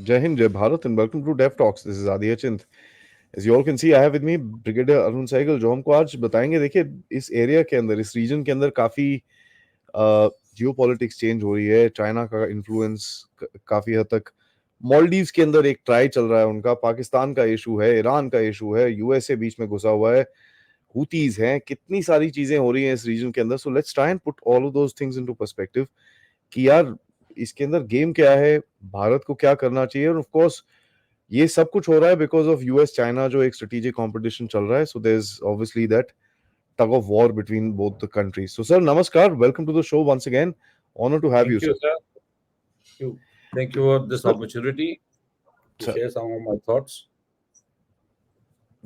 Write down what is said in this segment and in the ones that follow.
Jai Hind, Jai Bharat, and welcome to Dev Talks. This is Aadi Achint. As you all can see, I have with me Brigadier Arun Sahgal, जो हमको आज बताएंगे. देखिए, इस area के अंदर, इस रीजन के अंदर काफी जियो पॉलिटिक्स चेंज हो रही है. चाइना का इन्फ्लुएंस काफी हद तक, मॉलडीव्स के अंदर एक ट्राई चल रहा है उनका, पाकिस्तान का इशू है, ईरान का इशू है, यूएसए बीच में घुसा हुआ है, हुतीज हैं, कितनी सारी चीजें हो रही हैं इस रीजन के अंदर. So let's try and put all of those things into perspective कि यार इसके अंदर गेम क्या है, भारत को क्या करना चाहिए. और ऑफ कोर्स ये सब कुछ हो रहा है बिकॉज ऑफ यूएस चाइना जो एक स्ट्रेटेजिक कंपटीशन चल रहा है. So there is obviously that tug of war between both the countries. So, sir, namaskar. Welcome to the show once again. Honor to have you, Thank you, sir. sir. Thank you for this Sir, opportunity to sir, share some of my thoughts.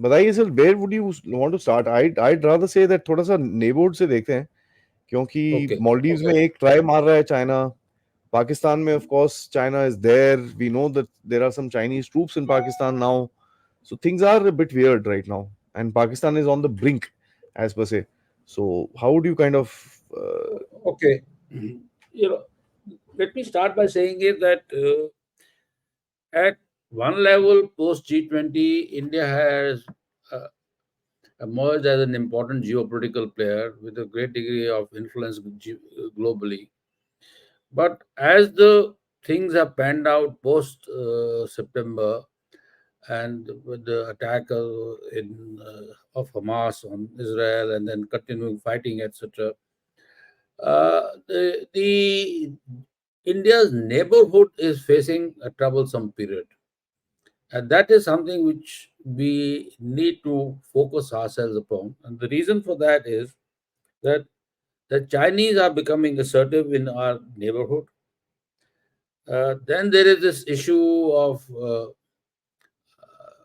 बताइए sir, where would you want to start? I'd rather say that थोड़ा सा neighbourhood से देखते हैं, क्योंकि Okay. Maldives में एक try मार रहा है चाइना. पाकिस्तान में, of course, China is there. We know that there are some Chinese troops in Pakistan now. So things are a bit weird right now, and Pakistan is on the brink, as per se. So how would you kind of Okay. You know, let me start by saying it that at one level, post G20, India has uh, emerged as an important geopolitical player with a great degree of influence globally. But as the things have panned out post September, and with the attack of Hamas on Israel and then continuing fighting, etc., the India's neighborhood is facing a troublesome period, and that is something which we need to focus ourselves upon. And the reason for that is that the Chinese are becoming assertive in our neighborhood. Then there is this issue of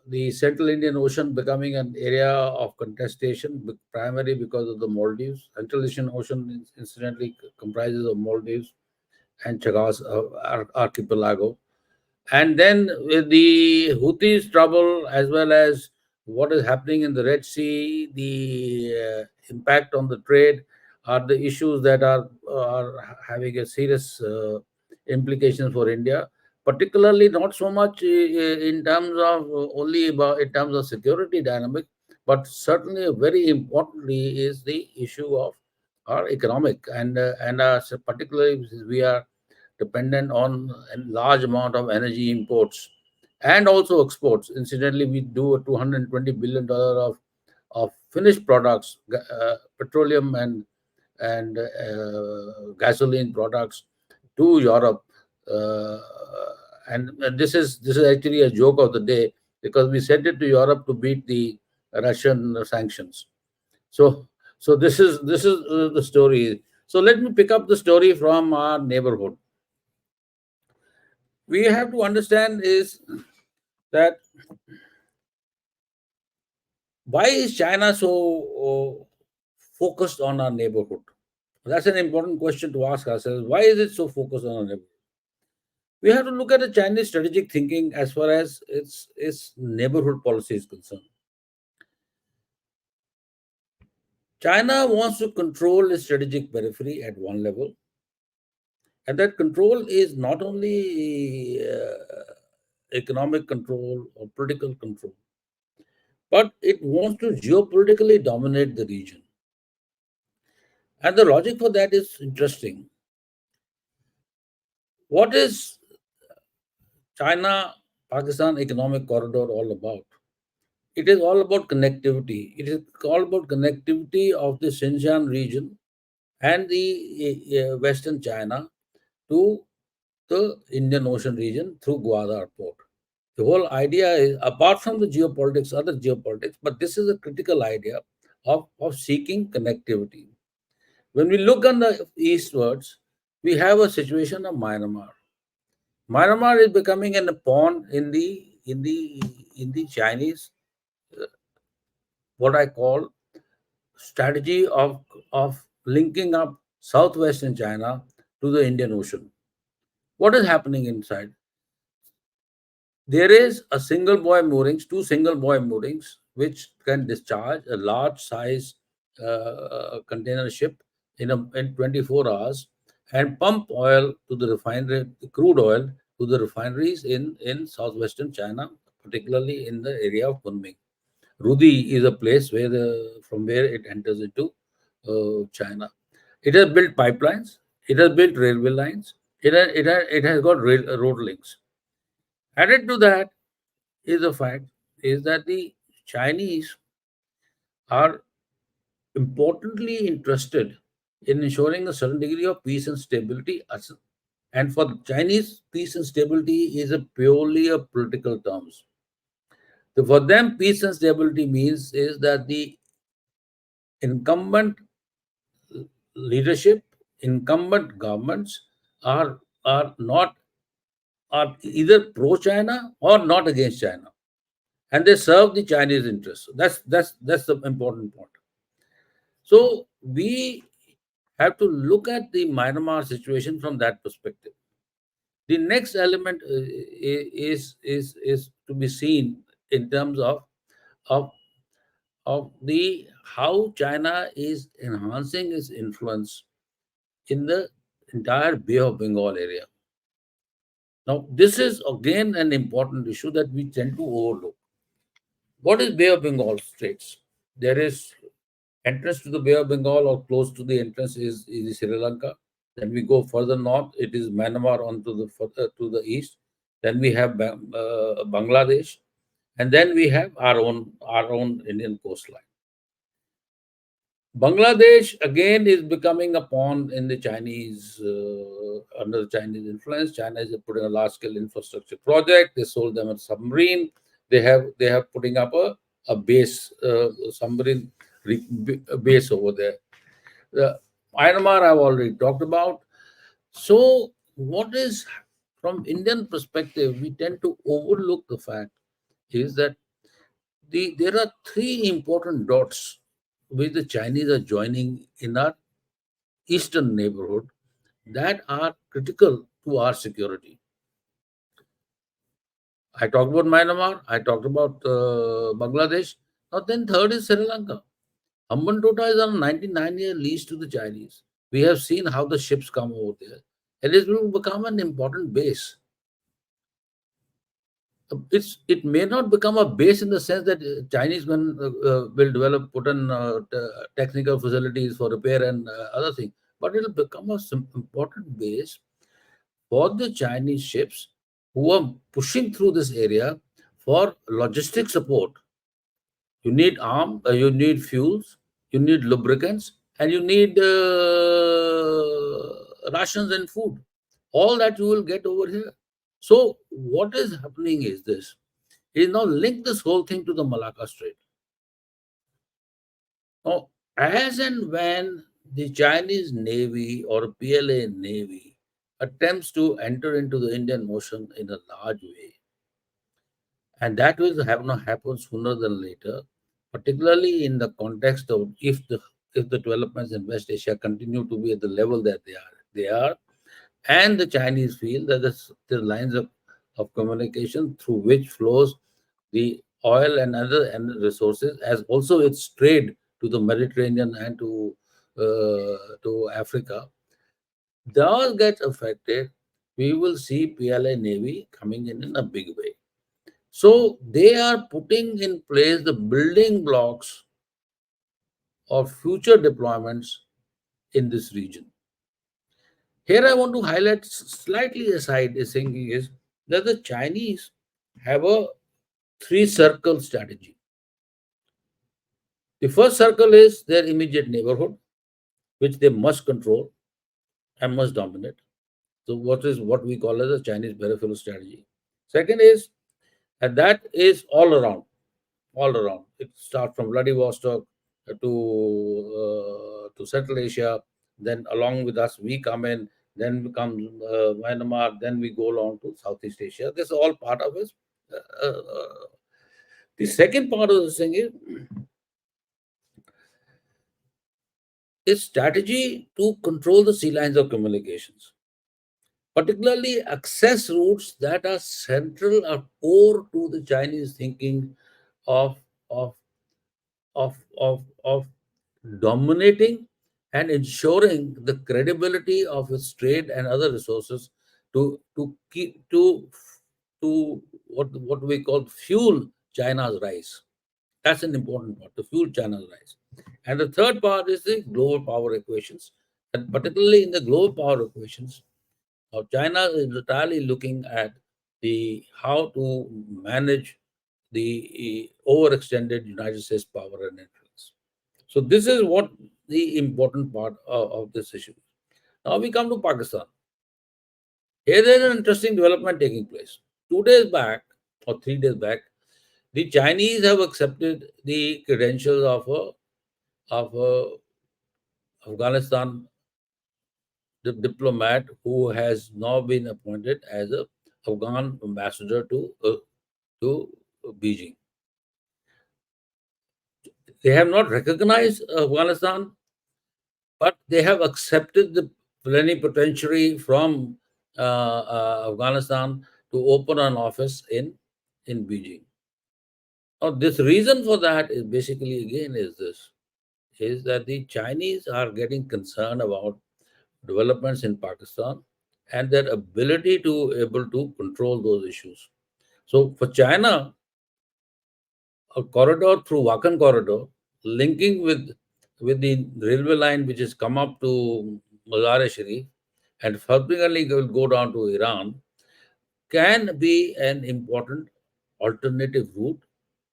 the Central Indian Ocean becoming an area of contestation, primarily because of the Maldives. Central Asian Ocean, incidentally, comprises of Maldives and Chagas archipelago. And then with the Houthis' trouble, as well as what is happening in the Red Sea, the impact on the trade are the issues that are having a serious implications for India. Particularly, not so much in terms of only about in terms of security dynamic, but certainly very importantly is the issue of our economic and particularly we are dependent on a large amount of energy imports and also exports. Incidentally, we do a $220 billion of finished products, petroleum and gasoline products to Europe. Uh, and this is actually a joke of the day because we sent it to Europe to beat the Russian sanctions. So this is the story. So let me pick up the story from our neighborhood. We have to understand is that why is China so focused on our neighborhood? That's an important question to ask ourselves. Why is it so focused on our neighborhood? We have to look at the Chinese strategic thinking as far as its neighborhood policy is concerned. China wants to control its strategic periphery at one level, and that control is not only economic control or political control, but it wants to geopolitically dominate the region. And the logic for that is interesting. What is China Pakistan economic corridor all about? It is all about connectivity. It is all about connectivity of the Xinjiang region and the Western China to the Indian Ocean region through Gwadar port. The whole idea is, apart from the geopolitics, other geopolitics, but this is a critical idea of seeking connectivity. When we look on the eastwards, we have a situation of Myanmar. Myanmar is becoming a pawn in the Chinese what I call strategy of linking up southwestern China to the Indian Ocean. What is happening inside? There is a single buoy moorings, two single buoy moorings, which can discharge a large size container ship in 24 hours and pump oil to the refinery, crude oil to the refineries in southwestern China, particularly in the area of Kunming. Rudi is a place where from where it enters into China. It has built pipelines. It has built railway lines. It has got road links. Added to that is the fact is that the Chinese are importantly interested in ensuring a certain degree of peace and stability. And for the Chinese, peace and stability is a purely a political terms. So for them, peace and stability means is that the incumbent leadership, incumbent governments are not are either pro China or not against China, and they serve the Chinese interests. That's the important point. So we have to look at the Myanmar situation from that perspective. The next element is to be seen in terms of of the how China is enhancing its influence in the entire Bay of Bengal area. Now, this is again an important issue that we tend to overlook. What is Bay of Bengal Straits? There is entrance to the Bay of Bengal or close to the entrance is Sri Lanka. Then we go further north, it is Myanmar on to the east. Then we have Bangladesh, and then we have our own Indian coastline. Bangladesh again is becoming a pawn in the Chinese under the Chinese influence. China is putting a large scale infrastructure project. They sold them a submarine. They have putting up a base submarine base over there. The Myanmar I've already talked about. So what is from Indian perspective, we tend to overlook the fact is that there are three important dots which the Chinese are joining in our eastern neighborhood that are critical to our security. I talked about Myanmar, I talked about Bangladesh. Now, then third is Sri Lanka. Hambantota is on a 99-year lease to the Chinese. We have seen how the ships come over there. And it will become an important base. It may not become a base in the sense that Chinese will develop put in technical facilities for repair and other things, but it will become a important base for the Chinese ships who are pushing through this area for logistic support. You need you need fuels, you need lubricants, and you need rations and food. All that you will get over here. So what is happening is this. Is now link this whole thing to the Malacca Strait. Now, as and when the Chinese Navy or PLA Navy attempts to enter into the Indian Ocean in a large way, and that will have not happen sooner than later, particularly in the context of if the developments in West Asia continue to be at the level that they are, and the Chinese feel that the lines of communication through which flows the oil and other resources, as also its trade to the Mediterranean and to Africa, does get affected. We will see PLA Navy coming in a big way. So they are putting in place the building blocks of future deployments in this region. Here I want to highlight slightly aside is saying is that the Chinese have a three circle strategy. The first circle is their immediate neighborhood, which they must control and must dominate. So what we call as a Chinese peripheral strategy. Second is, and that is all around, all around. It starts from Vladivostok to Central Asia. Then along with us, we come in. Then comes Myanmar. Then we go along to Southeast Asia. This is all part of it. The second part of this thing is strategy to control the sea lines of communications, particularly access routes that are central or core to the Chinese thinking of of of dominating and ensuring the credibility of its trade and other resources to keep to what we call fuel China's rise. That's an important part, to fuel China's rise. And the third part is the global power equations. And particularly in the global power equations, now China is entirely looking at the how to manage the overextended United States power and influence. So this is what the important part of this issue. Now we come to Pakistan. Here there is an interesting development taking place. 2 days back or 3 days back, the Chinese have accepted the credentials of a Afghanistan diplomat who has now been appointed as a Afghan ambassador to Beijing. They have not recognized Afghanistan, but they have accepted the plenipotentiary from Afghanistan to open an office in Beijing. Now, this reason for that is basically again is that the Chinese are getting concerned about developments in Pakistan and their ability to able to control those issues. So for China, a corridor through Wakhan corridor linking with the railway line which has come up to Mazar-e-Sharif and subsequently will go down to Iran can be an important alternative route,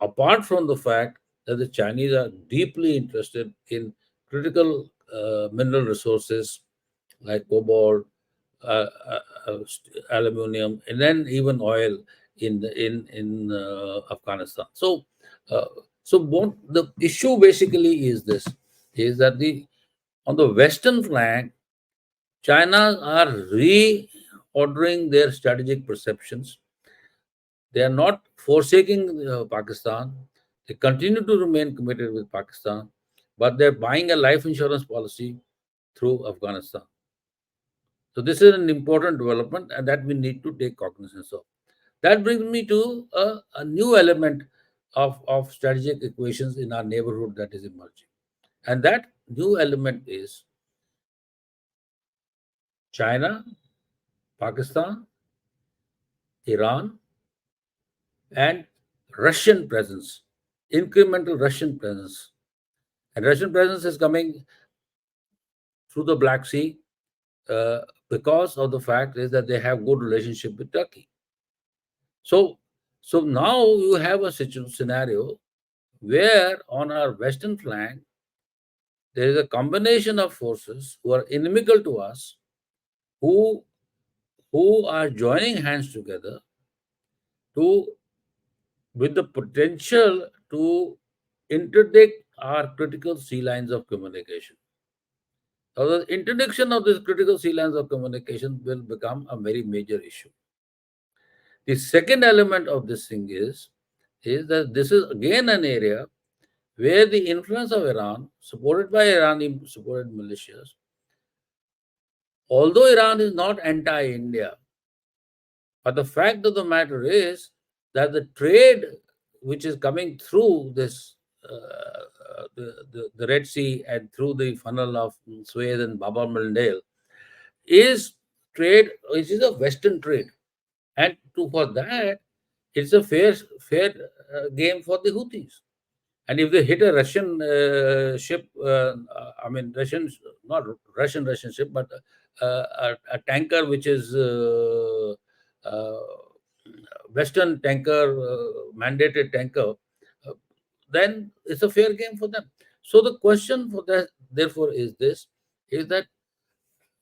apart from the fact that the Chinese are deeply interested in critical mineral resources like cobalt, aluminium, and then even oil in Afghanistan. Uh, the issue basically is this: is that the on the western flank, China are reordering their strategic perceptions. They are not forsaking Pakistan. They continue to remain committed with Pakistan, but they're buying a life insurance policy through Afghanistan. So this is an important development, and that we need to take cognizance of. That brings me to a new element of strategic equations in our neighborhood that is emerging. And that new element is China, Pakistan, Iran, and Russian presence, incremental Russian presence. And Russian presence is coming through the Black Sea uh, because of the fact is that they have good relationship with Turkey. So, so now you have a scenario where on our western flank there is a combination of forces who are inimical to us, who who are joining hands together to with the potential to interdict our critical sea lines of communication. Now, the interdiction of these critical sea lines of communication will become a very major issue. The second element of this thing is that this is again an area where the influence of Iran, supported by Iranian supported militias, although Iran is not anti-India, but the fact of the matter is that the trade which is coming through this the Red Sea and through the funnel of Suez and Bab al-Mandeb is trade which is a Western trade, and for that it's a fair game for the Houthis. And if they hit a Russian ship, I mean Russian, not Russian ship, but a tanker which is uh, Western tanker, mandated tanker, uh, then it's a fair game for them. So the question for that, therefore, is this: is that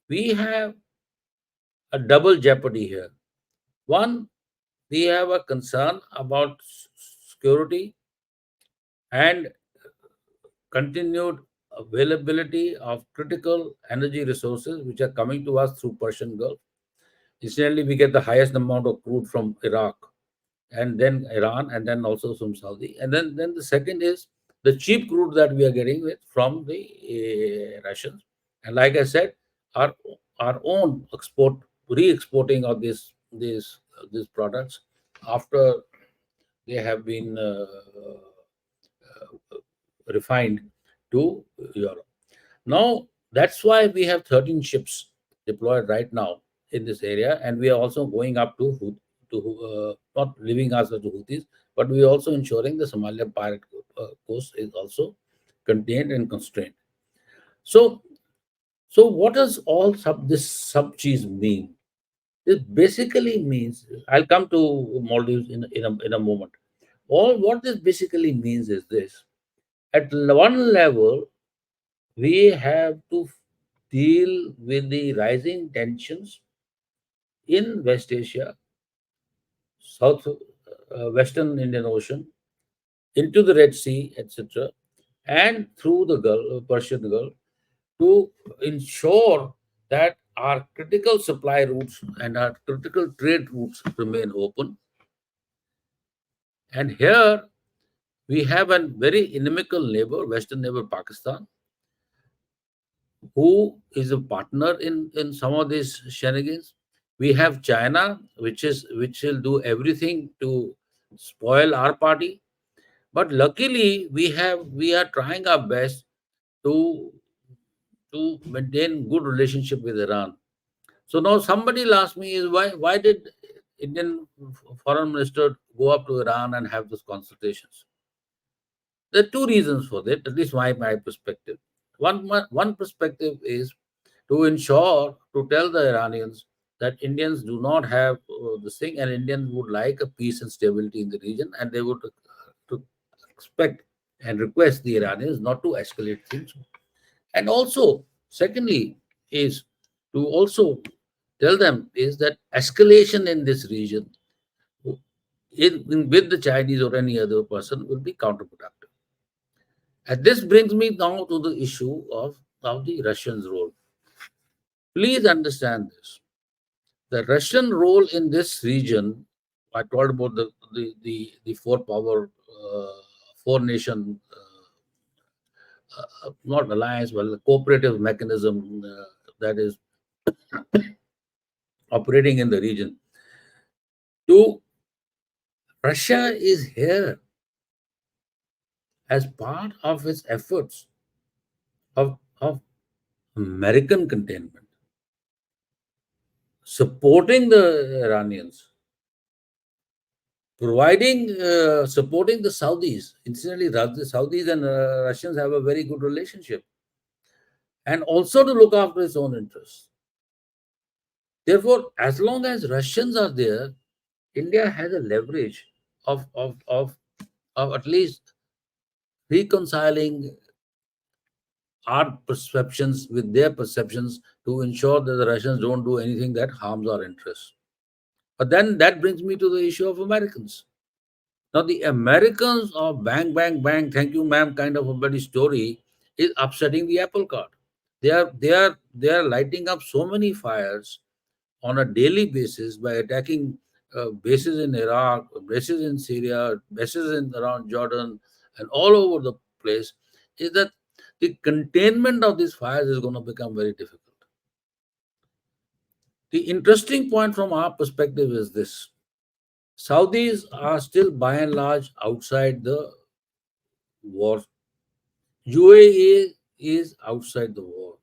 we have a double jeopardy here. One, we have a concern about security and continued availability of critical energy resources which are coming to us through Persian Gulf. Incidentally, we get the highest amount of crude from Iraq and then Iran and then also from Saudi. And then the second is the cheap crude that we are getting with from the Russians. And like I said, our our own re-exporting of these products after they have been refined to Europe. Now, that's why we have 13 ships deployed right now in this area, and we are also going up to not leaving us to Houthis, but we are also ensuring the Somalia pirate coast is also contained and constrained. So, what does all this sub cheese mean? It basically means, I'll come to Maldives in a moment. All what this basically means is this: at one level, we have to deal with the rising tensions in West Asia, Western Indian Ocean, into the Red Sea, etc., and through the Gulf, Persian Gulf, to ensure that our critical supply routes and our critical trade routes remain open. And here we have a very inimical neighbor, Western neighbor Pakistan, who is a partner in some of these shenanigans. We have China, which will do everything to spoil our party. But luckily, we are trying our best to maintain good relationship with Iran. So now somebody will ask me is why did Indian foreign minister go up to Iran and have those consultations? There are two reasons for that, at least my perspective. One perspective is to ensure, to tell the Iranians that Indians do not have this thing, and Indians would like a peace and stability in the region, and they would to expect and request the Iranians not to escalate things. And also, secondly, is to also tell them is that escalation in this region with the Chinese or any other person will be counterproductive. And this brings me now to the issue of the Russians' role. Please understand this. The Russian role in this region, I told about the four power, four nation, not alliance, but the cooperative mechanism that is operating in the region. To Russia is here as part of its efforts of American containment, supporting the Iranians, providing supporting the Saudis. Incidentally, the Saudis and Russians have a very good relationship, and also to look after its own interests. Therefore, as long as Russians are there, India has a leverage of at least reconciling our perceptions with their perceptions to ensure that the Russians don't do anything that harms our interests. But then that brings me to the issue of Americans. Now, the Americans of bang, bang, bang, thank you, ma'am, kind of a bloody story is upsetting the apple cart. They are lighting up so many fires on a daily basis by attacking bases in Iraq, bases in Syria, bases in around Jordan, and all over the place. Is that the containment of these fires is going to become very difficult. The interesting point from our perspective is this: Saudis are still by and large outside the war. UAE is outside the war.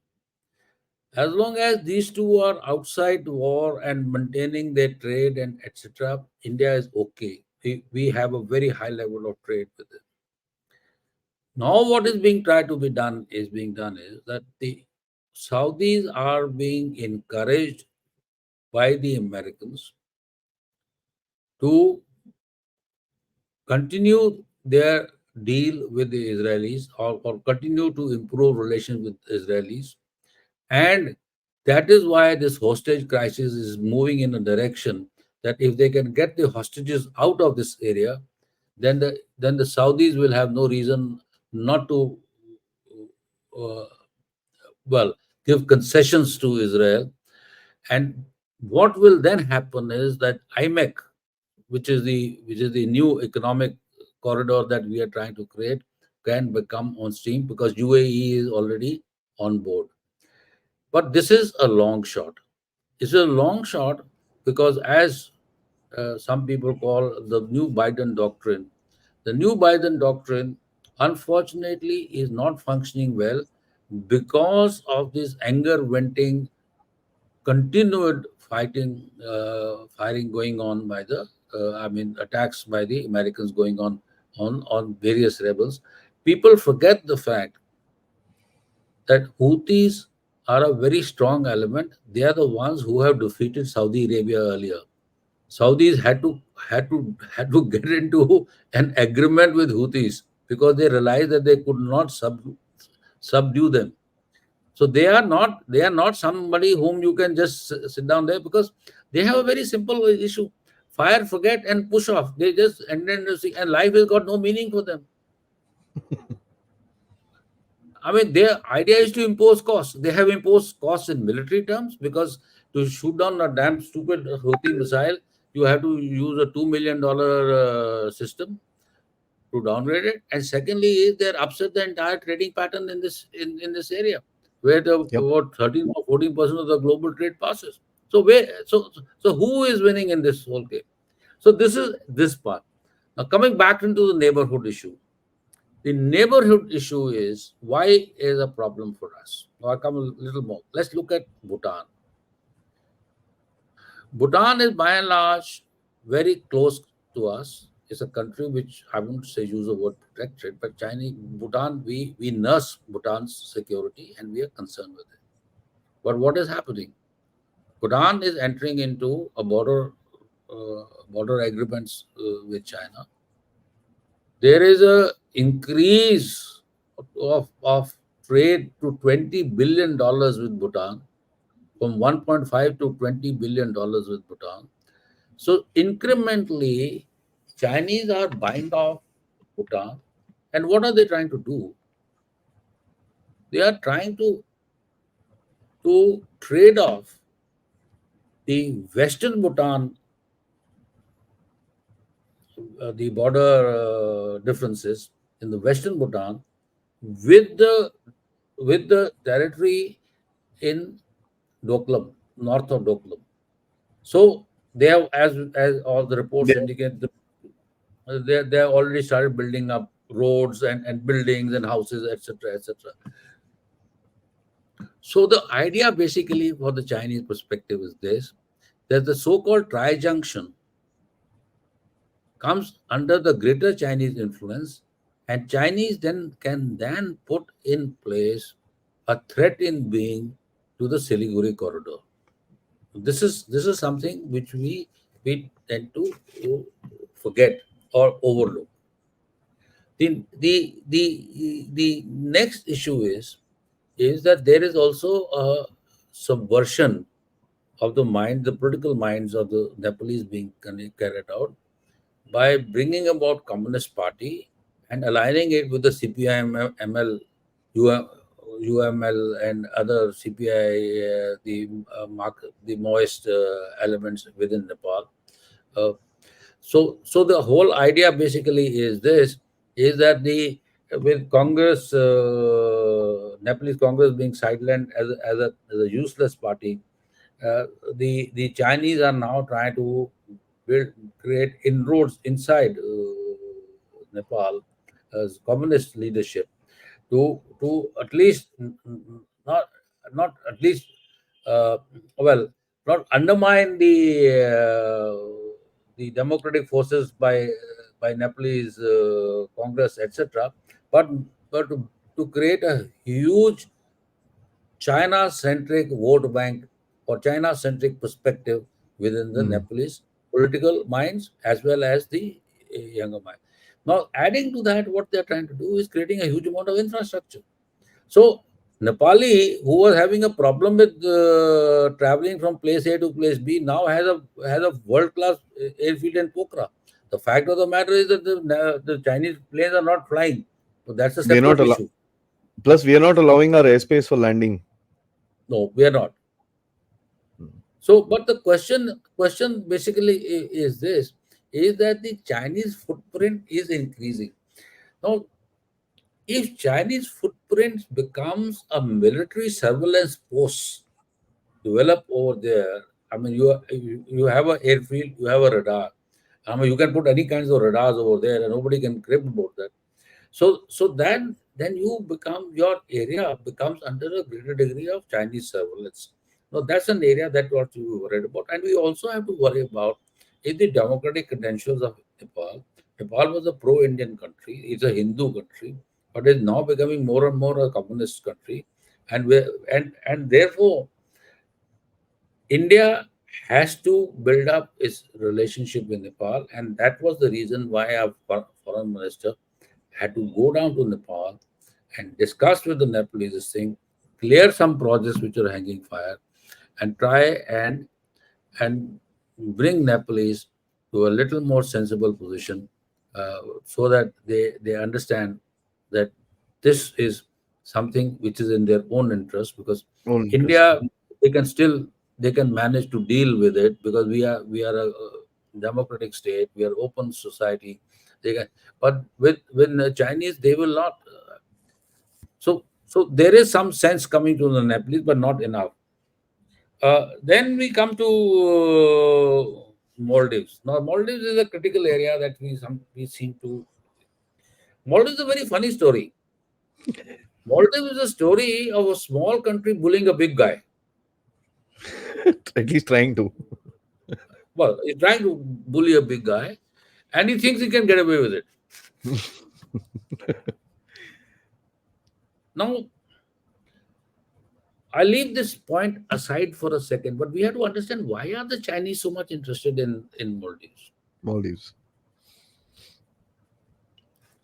As long as these two are outside war and maintaining their trade and etc., India is okay. We have a very high level of trade with them. Now, what is being tried to be done is that the Saudis are being encouraged by the Americans to continue their deal with the Israelis, or continue to improve relations with Israelis. And that is why this hostage crisis is moving in a direction that if they can get the hostages out of this area, then the Saudis will have no reason not to uh, well give concessions to Israel. And what will then happen is that IMEC, which is the new economic corridor that we are trying to create, can become on stream because UAE is already on board. But this is a long shot. It's a long shot because, as some people call the new Biden doctrine, the new Biden doctrine, unfortunately, is not functioning well because of this anger venting continued firing going on by the, attacks by the Americans going on various rebels. People forget the fact that Houthis are a very strong element. They are the ones who have defeated Saudi Arabia earlier. Saudis had to get into an agreement with Houthis because they realized that they could not subdue them. So they are not somebody whom you can just sit down there, because they have a very simple issue: fire, forget, and push off. They just and life has got no meaning for them. Their idea is to impose costs. They have imposed costs in military terms, because to shoot down a damn stupid Houthi missile, you have to use a $2 million system to downgrade it. And secondly, is they upset the entire trading pattern in this area, where Yep. about 13 or 14% of the global trade passes. So who is winning in this whole game? So this is this part. Now coming back into the neighborhood issue. The neighborhood issue is why is a problem for us. Now I come a little more. Let's look at Bhutan. Bhutan is by and large very close to us. It's a country which I wouldn't say use the word protected, but Bhutan, we nurse Bhutan's security and we are concerned with it. But what is happening? Bhutan is entering into a border agreements with China. There is a increase of trade to $20 billion with Bhutan, from 1.5 to $20 billion with Bhutan. So incrementally, Chinese are buying off Bhutan. And what are they trying to do? They are trying to trade off the Western Bhutan, the border differences in the Western Bhutan, with the territory in Doklam, north of Doklam. So they have, as all the reports Yeah. indicate, they have already started building up roads and buildings and houses, etc., etc. So the idea basically for the Chinese perspective is this: that the so-called tri-junction comes under the greater Chinese influence, and Chinese then put in place a threat in being to the Siliguri corridor. This is something which we tend to forget or overlook. The next issue is that there is also a subversion of the political minds of the Nepalese being carried out by bringing about Communist Party and aligning it with the CPI, ML, UML, and other CPI, the Maoist elements within Nepal. Uh, so the whole idea basically is this: is that the with Congress, Nepalese Congress being sidelined as a useless party, the Chinese are now trying to create inroads inside Nepal as communist leadership to at least not not at least uh, well not undermine the democratic forces by Nepalese Congress, etc., but to create a huge China-centric vote bank or China-centric perspective within the Mm. Nepalese political minds as well as the younger mind. Now, adding to that, what they're trying to do is creating a huge amount of infrastructure. So, Nepali, who was having a problem with traveling from place A to place B, now has a world-class airfield in Pokhara. The fact of the matter is that the Chinese planes are not flying. So that's a We are not separate allow. issue. Plus, we are not allowing our airspace for landing. No, we are not. Mm. So, but the question basically is this: is that the Chinese footprint is increasing. Now, if Chinese footprint becomes a military surveillance post develop over there, you have an airfield, you have a radar. You can put any kinds of radars over there, and nobody can crib about that. So then your area becomes under a greater degree of Chinese surveillance. Now that's an area that what you worried about, and we also have to worry about is the democratic credentials of Nepal. Nepal was a pro-Indian country; it's a Hindu country, but is now becoming more and more a communist country, and we and therefore India has to build up its relationship with Nepal, and that was the reason why our foreign minister had to go down to Nepal and discuss with the Nepalese this thing, clear some projects which are hanging fire, and try and bring Nepalese to a little more sensible position, so that they understand that this is something which is in their own interest, because Own interest. India, they can still, they can manage to deal with it, because we are a democratic state, we are open society. They can, but with the Chinese they will not. So there is some sense coming to the Nepalese, but not enough. Then we come to Maldives. Now, Maldives is a critical area that we seem to. Maldives is a very funny story. Maldives is a story of a small country bullying a big guy. At least trying to. Well, he's trying to bully a big guy, and he thinks he can get away with it. Now, I leave this point aside for a second, but we have to understand why are the Chinese so much interested in Maldives. Maldives.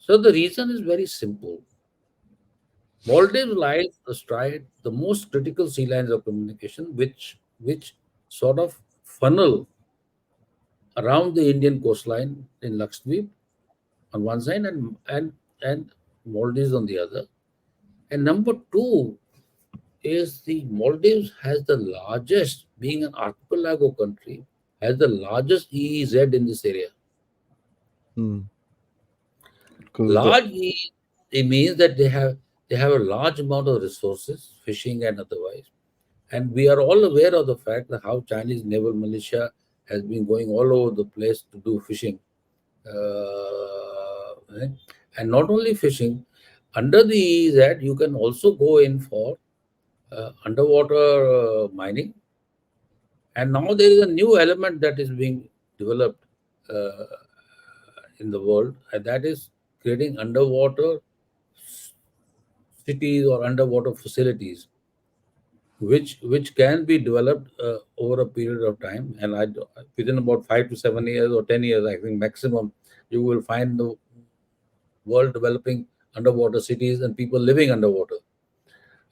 So the reason is very simple. Maldives lies astride the most critical sea lines of communication, which sort of funnel around the Indian coastline in Lakshadweep on one side, and Maldives on the other. And number two is the Maldives has the largest, being an archipelago country, has the largest EEZ in this area. Hmm. Because the Large EEZ, it means that they have a large amount of resources, fishing and otherwise. And we are all aware of the fact that how Chinese naval militia has been going all over the place to do fishing. Right? And not only fishing, under the EEZ, you can also go in for underwater mining. And now there is a new element that is being developed uh, in the world, and that is creating underwater cities or underwater facilities which can be developed over a period of time, and within about 5 to 7 years or 10 years, I think maximum, you will find the world developing underwater cities and people living underwater.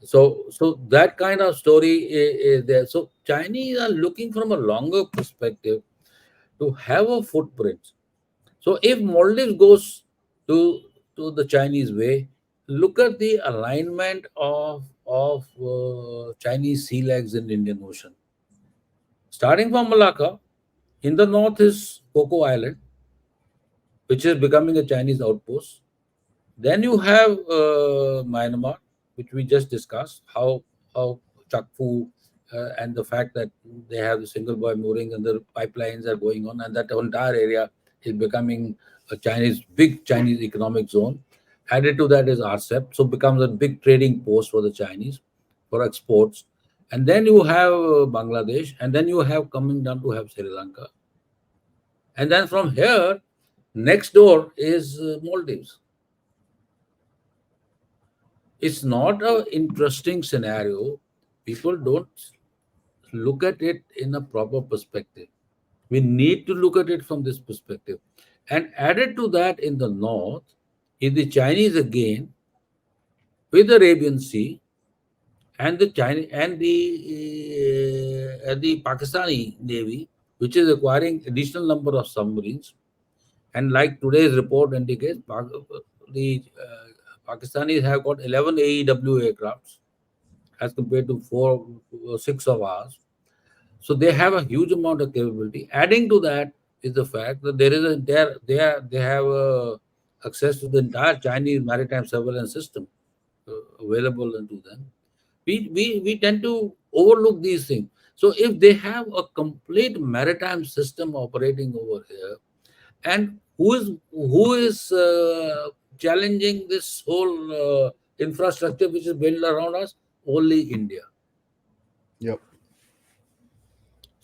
So that kind of story is there. So Chinese are looking from a longer perspective to have a footprint. So if Maldives goes to the Chinese way, look at the alignment of Chinese sea legs in the Indian Ocean. Starting from Malacca, in the north is Coco Island, which is becoming a Chinese outpost. Then you have Myanmar, which we just discussed, how Chakfu and the fact that they have the single buoy mooring and the pipelines are going on, and that entire area is becoming a big Chinese economic zone. Added to that is RCEP, so becomes a big trading post for the Chinese for exports. And then you have Bangladesh, and then you have coming down to have Sri Lanka, and then from here, next door is Maldives. It's not an interesting scenario. People don't look at it in a proper perspective. We need to look at it from this perspective. And added to that in the north is the Chinese again with the Arabian Sea and the Chinese and the Pakistani Navy, which is acquiring additional number of submarines. And like today's report indicates, the Pakistanis have got 11 AEW aircrafts as compared to 4 or 6 of ours. So they have a huge amount of capability. Adding to that is the fact that there is a they have access to the entire Chinese maritime surveillance system available to them. We tend to overlook these things. So if they have a complete maritime system operating over here, and who is challenging this whole infrastructure which is built around us? Only India. yep.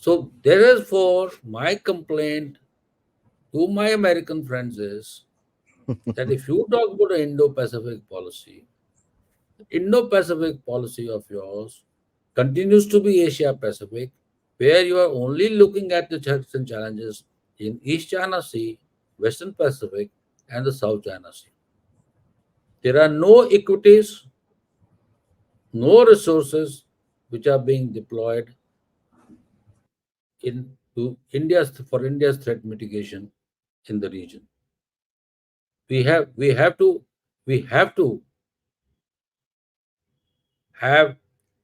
So therefore, my complaint to my American friends is that if you talk about the Indo-Pacific policy of yours continues to be Asia-Pacific, where you are only looking at the threats and challenges in East China Sea, Western Pacific, and the South China Sea. There are no equities, no resources which are being deployed India's threat mitigation in the region. We have to have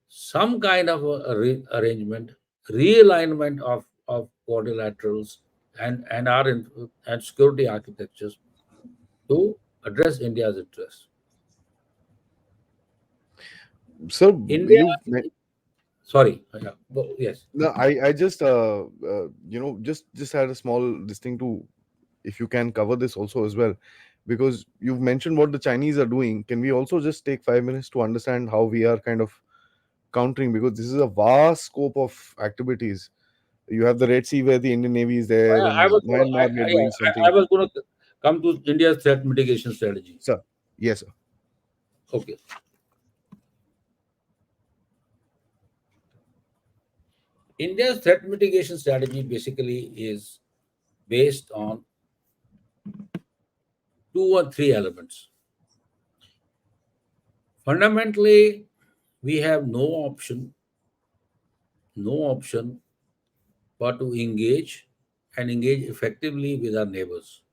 some kind of arrangement, realignment of quadrilaterals and security architectures to address India's interests. So India, you sorry, yeah, yes, no, I just just had a small this thing to, if you can cover this also as well, because you've mentioned what the Chinese are doing. Can we also just take 5 minutes to understand how we are kind of countering, because this is a vast scope of activities. You have the Red Sea where the Indian Navy is there, I and was Myanmar we are doing I something. was going to come to India's threat mitigation strategy. Sir, yes, sir. Okay, India's threat mitigation strategy basically is based on two or three elements. Fundamentally, we have no option but to engage effectively with our neighbors.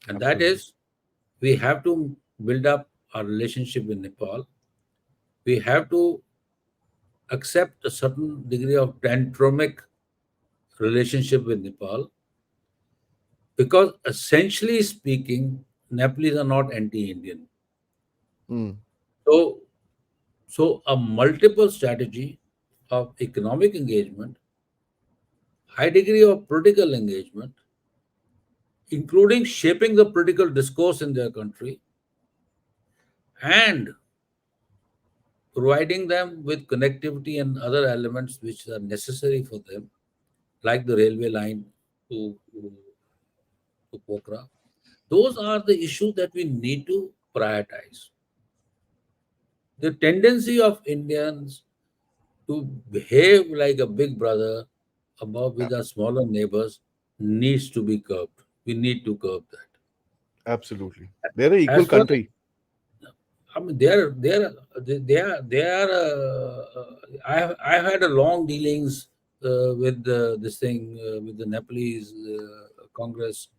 And that Absolutely. is, we have to build up our relationship with Nepal. We have to accept a certain degree of tantromic relationship with Nepal because, essentially speaking, Nepalese are not anti-Indian. Mm, So, so a multiple strategy of economic engagement, high degree of political engagement, including shaping the political discourse in their country and providing them with connectivity and other elements which are necessary for them, like the railway line to Pokhara. Those are the issues that we need to prioritize. The tendency of Indians to behave like a big brother above a- with our smaller neighbors needs to be curbed. We need to curb that. absolutely. They're an equal As far country. I mean, they are. I've had a long dealings with this thing with the Nepalese Congress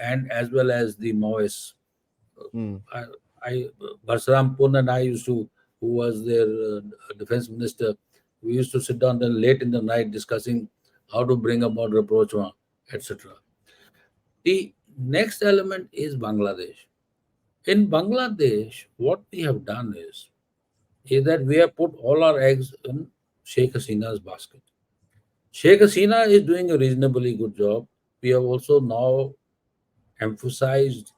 and as well as the Maoists. Mm, I, I Barsaram Pun and I used to, who was their defense minister, we used to sit down then late in the night discussing how to bring about rapprochement, etc. The next element is Bangladesh. In Bangladesh, what we have done is that we have put all our eggs in Sheikh Hasina's basket. Sheikh Hasina is doing a reasonably good job. We have also now emphasized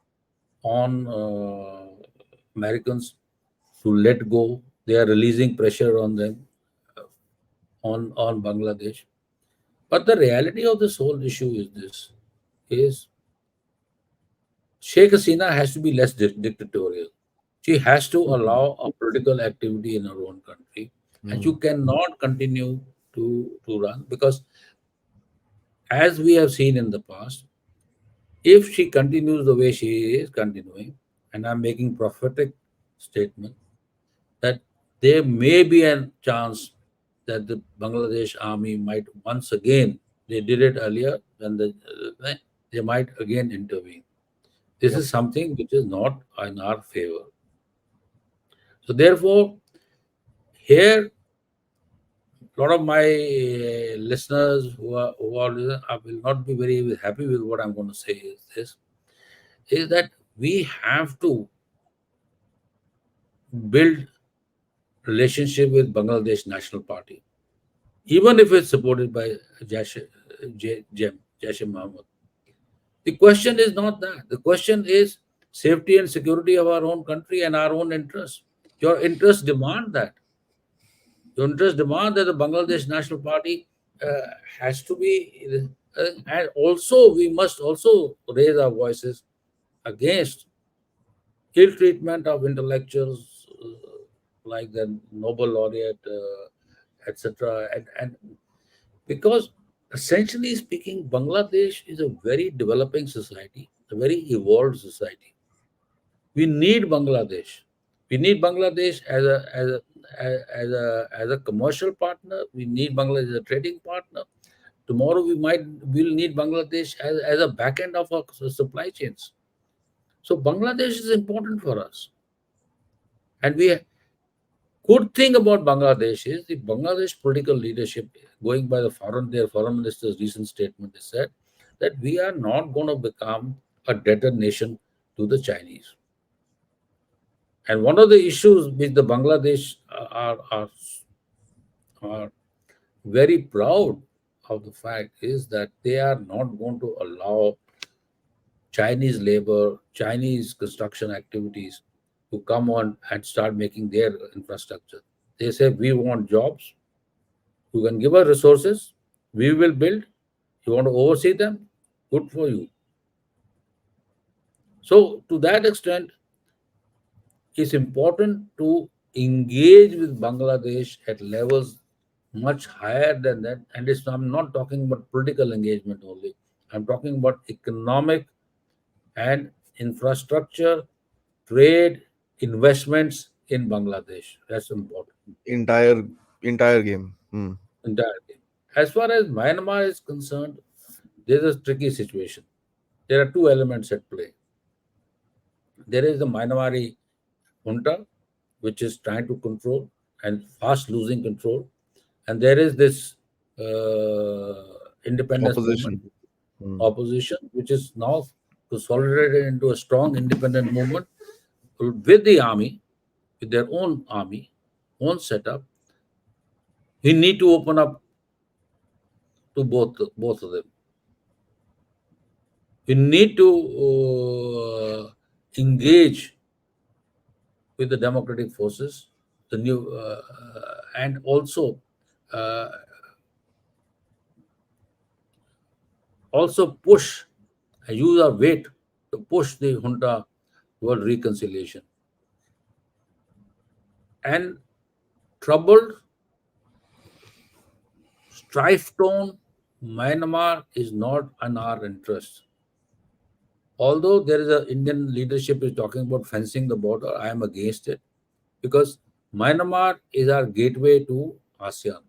on Americans to let go. They are releasing pressure on them on Bangladesh. But the reality of this whole issue is this: is Sheikh Hasina has to be less dictatorial. She has to mhm, allow a political activity in her own country, and you mm, cannot continue to run because, as we have seen in the past, if she continues the way she is continuing, and I'm making prophetic statement that there may be a chance that the Bangladesh army might once again, they did it earlier, and they might again intervene. This yep. is something which is not in our favor. So therefore, here a lot of my listeners who are will not be very happy with what I'm going to say is this: is that we have to build relationship with Bangladesh National Party, even if it's supported by Jaish Mohammed. The question is not that. The question is safety and security of our own country and our own interests. Your interests demand that. The interest demand that the Bangladesh National Party has to be, and also we must also raise our voices against ill treatment of intellectuals like the Nobel laureate, etc. And because essentially speaking, Bangladesh is a very developing society, a very evolved society. We need Bangladesh. We need Bangladesh as a commercial partner. We need Bangladesh as a trading partner. Tomorrow we'll need Bangladesh as a back end of our supply chains. So Bangladesh is important for us. And we good thing about Bangladesh is the Bangladesh political leadership, going by their foreign minister's recent statement, is said that we are not going to become a debtor nation to the Chinese. And one of the issues which the Bangladesh are very proud of the fact is that they are not going to allow Chinese labor, Chinese construction activities to come on and start making their infrastructure. They say, we want jobs. You can give us resources. We will build. You want to oversee them? Good for you. So, to that extent, it's important to engage with Bangladesh at levels much higher than that. And I'm not talking about political engagement only. I'm talking about economic and infrastructure, trade, investments in Bangladesh. That's important. Entire entire game. Hmm. Entirely. As far as Myanmar is concerned, there's a tricky situation. There are two elements at play. There is the Myanmari junta, which is trying to control and fast losing control. And there is this independence movement, Opposition. Hmm. opposition, which is now consolidated into a strong independent movement with the army, with their own army, own setup. We need to open up to both of them. We need to engage with the democratic forces, the new, and uh, also push and use our weight to push the junta toward reconciliation. And troubled, strife tone, Myanmar is not in our interest. Although there is a Indian leadership is talking about fencing the border, I am against it because Myanmar is our gateway to ASEAN.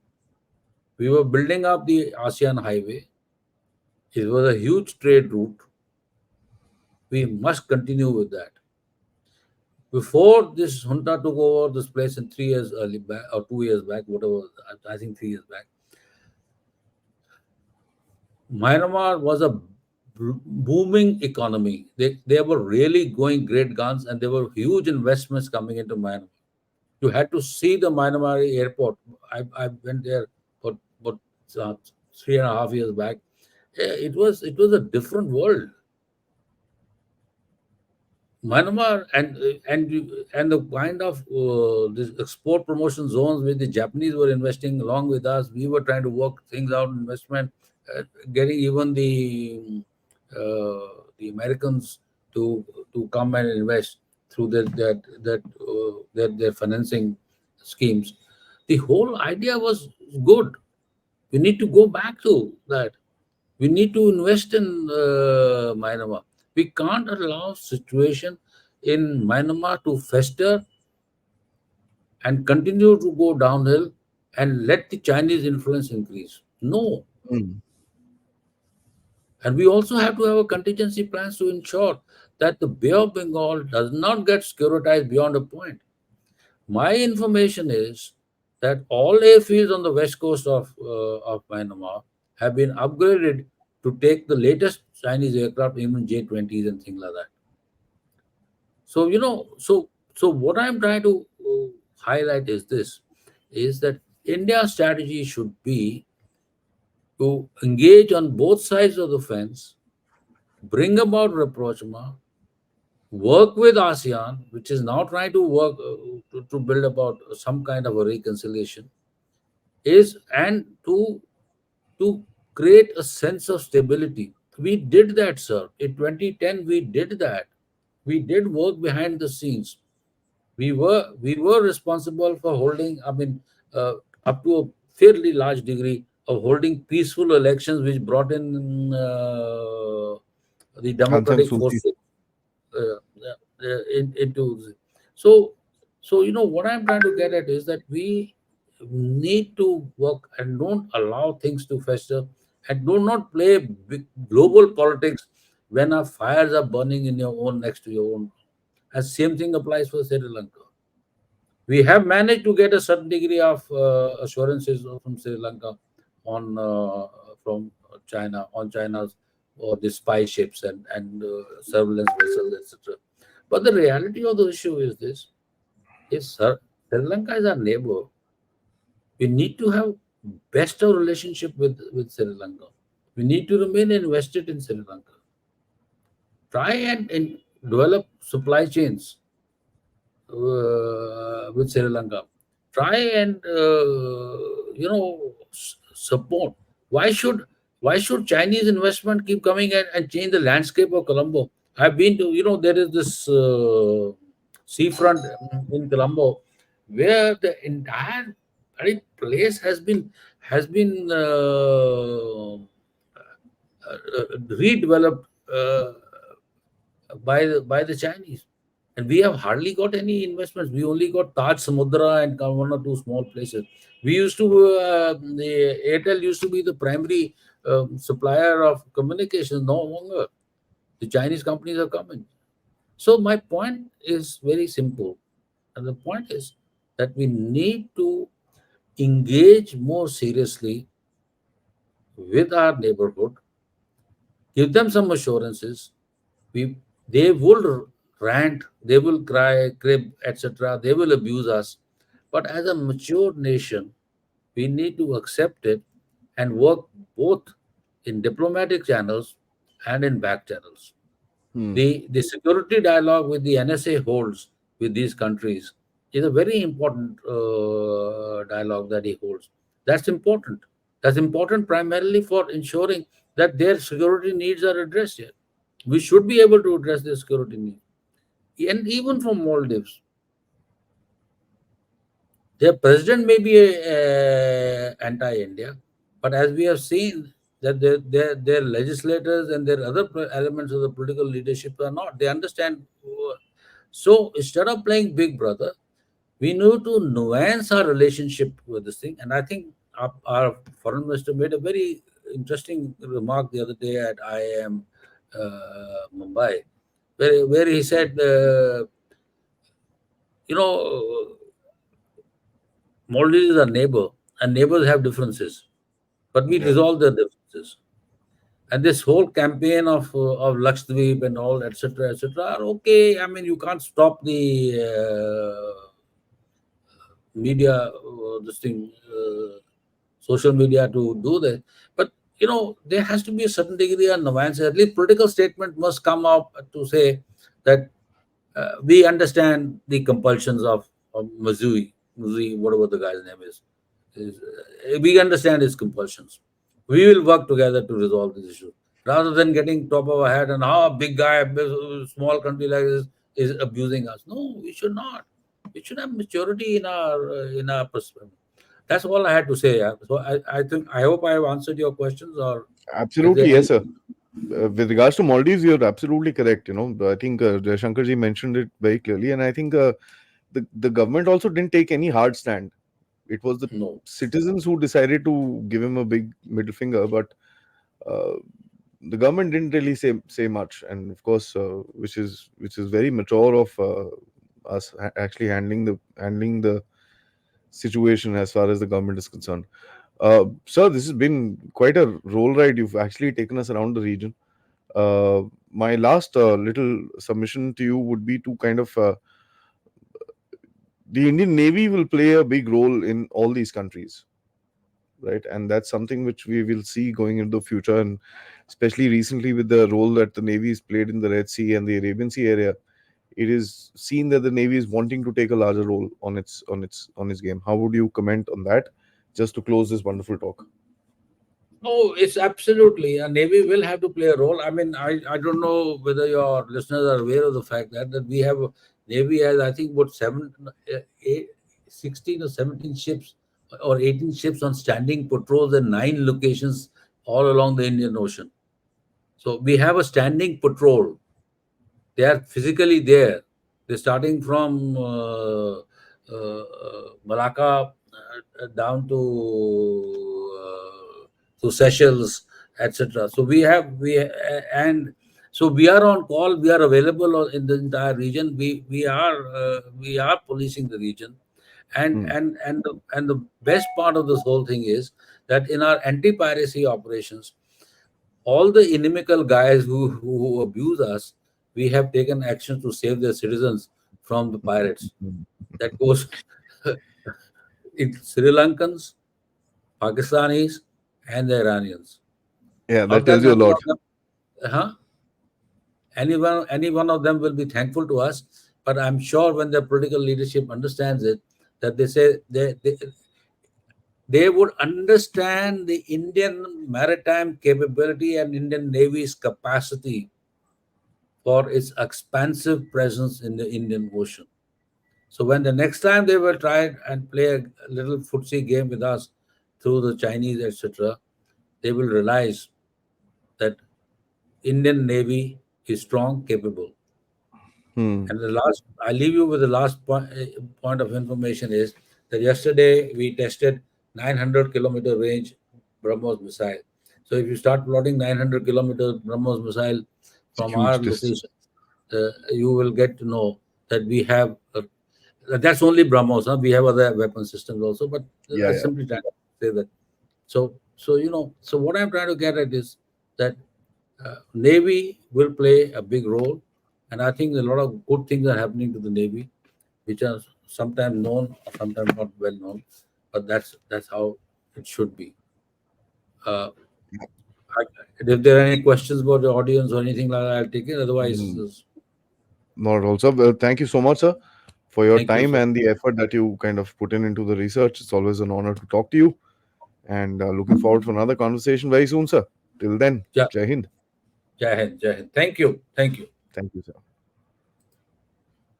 We were building up the ASEAN highway. It was a huge trade route. We must continue with that. Before this junta took over this place in 3 years early back or 2 years back, whatever, I think 3 years back, Myanmar was a booming economy. They were really going great guns and there were huge investments coming into Myanmar. You had to see the Myanmar airport. I went there for 3.5 years back. It was a different world. Myanmar and the kind of this export promotion zones where the Japanese were investing along with us, we were trying to work things out, investment, getting even the Americans to come and invest through their financing schemes. The whole idea was good. We need to go back to that. We need to invest in Myanmar. We can't allow situation in Myanmar to fester and continue to go downhill and let the Chinese influence increase. No. Hmm. And we also have to have a contingency plans to ensure that the Bay of Bengal does not get securitized beyond a point. My information is that all airfields on the west coast of Myanmar have been upgraded to take the latest Chinese aircraft, even J-20s and things like that. So so what I'm trying to highlight is this: is that India's strategy should be to engage on both sides of the fence, bring about rapprochement, work with ASEAN, which is now trying to work to build about some kind of a reconciliation, is and to create a sense of stability. We did that, sir. In 2010, we did that. We did work behind the scenes. We were responsible for holding, I mean, uh, up to a fairly large degree of holding peaceful elections, which brought in the Aung San democratic Suu Kyi. forces into. So you know what I'm trying to get at is that we need to work and don't allow things to fester, and do not play big global politics when our fires are burning in your own, next to your own. And same thing applies for Sri Lanka. We have managed to get a certain degree of assurances from Sri Lanka on from China, on China's or the spy ships and surveillance vessels, etc. But the reality of the issue is this: is Sri Lanka is our neighbor. We need to have best of relationship with Sri Lanka. We need to remain invested in Sri Lanka. Try and develop supply chains with Sri Lanka. Try and support. Why should why should Chinese investment keep coming and change the landscape of Colombo? I've been to, there is this seafront in Colombo where the entire place has been redeveloped by the Chinese, and we have hardly got any investments. We only got Taj Samudra and one or two small places. We used to the Airtel used to be the primary supplier of communications. No longer, the Chinese companies are coming. So my point is very simple, and the point is that we need to engage more seriously with our neighborhood, give them some assurances. We They will rant, they will cry, crib, etc. They will abuse us. But as a mature nation, we need to accept it and work both in diplomatic channels and in back channels. Hmm. The security dialogue with the NSA holds with these countries is a very important dialogue that he holds. That's important. That's important primarily for ensuring that their security needs are addressed here. We should be able to address their security needs. And even from Maldives, their president may be anti-India, but as we have seen that their legislators and their other elements of the political leadership are not. They understand. So instead of playing Big Brother, we need to nuance our relationship with this thing. And I think our foreign minister made a very interesting remark the other day at IIM Mumbai, where he said, you know, Maldives is our neighbor, and neighbors have differences, but we Yeah. resolve their differences. And this whole campaign of Lakshadweep and all, etc., are okay. I mean, you can't stop the media, this thing, social media to do that. But there has to be a certain degree of nuance. At least political statement must come up to say that we understand the compulsions of Mazui, whatever the guy's name is, we understand his compulsions. We will work together to resolve this issue, rather than getting top of our head and big guy, small country like this is abusing us. No, we should not. We should have maturity in our perspective. That's all I had to say. So I hope I have answered your questions, or is there Absolutely, yes, any? sir. With regards to Maldives, you're absolutely correct. I think Shankarji mentioned it very clearly, and I think the government also didn't take any hard stand. It was the No. citizens who decided to give him a big middle finger, but uh, the government didn't really say much. And of course, which is very mature of us actually handling the situation as far as the government is concerned. Sir, this has been quite a roll ride. You've actually taken us around the region. My last little submission to you would be to kind of the Indian Navy will play a big role in all these countries, right? And that's something which we will see going into the future, and especially recently with the role that the Navy has played in the Red Sea and the Arabian Sea area, it is seen that the Navy is wanting to take a larger role on its game. How would you comment on that? just to close this wonderful talk? Oh, it's absolutely. A Navy will have to play a role. I mean, I don't know whether your listeners are aware of the fact that we have a Navy has, I think, what, 16 or 17 ships or 18 ships on standing patrols in 9 locations all along the Indian Ocean. So we have a standing patrol. They are physically there. They're starting from Malacca down to Seychelles, etc. So and so we are on call. We are available in the entire region. We are policing the region, Hmm. and the best part of this whole thing is that in our anti-piracy operations, all the inimical guys who abuse us, we have taken action to save their citizens from the pirates. That goes in Sri Lankans, Pakistanis, and the Iranians. Yeah, that Not tells that you a any lot. of them, any one of them will be thankful to us, but I'm sure when the political leadership understands it, that they say they would understand the Indian maritime capability and Indian Navy's capacity for its expansive presence in the Indian Ocean. So when the next time they will try and play a little footsie game with us through the Chinese, etc., they will realize that Indian Navy is strong, capable. Hmm. And the last, I leave you with the last point of information is that yesterday we tested 900-kilometer range BrahMos missile. So if you start plotting 900-kilometer BrahMos missile It's a from our huge distance. location, you will get to know that we have that's only BrahMos. Huh? We have other weapon systems also, but Yeah, I yeah. simply try to say that. So what I'm trying to get at is that Navy will play a big role, and I think a lot of good things are happening to the Navy, which are sometimes known, sometimes not well known, but that's how it should be. Uh, if there are any questions about the audience or anything like that, I'll take it. Otherwise, Mm, not at all, sir. Well, thank you so much, sir, for your thank you time so and the effort that you kind of put in into the research. It's always an honor to talk to you, and looking forward for another conversation very soon, sir. Till then, much. Jai Hind. Jai Hind, Jai Hind. Thank you. Thank you. Thank you, sir.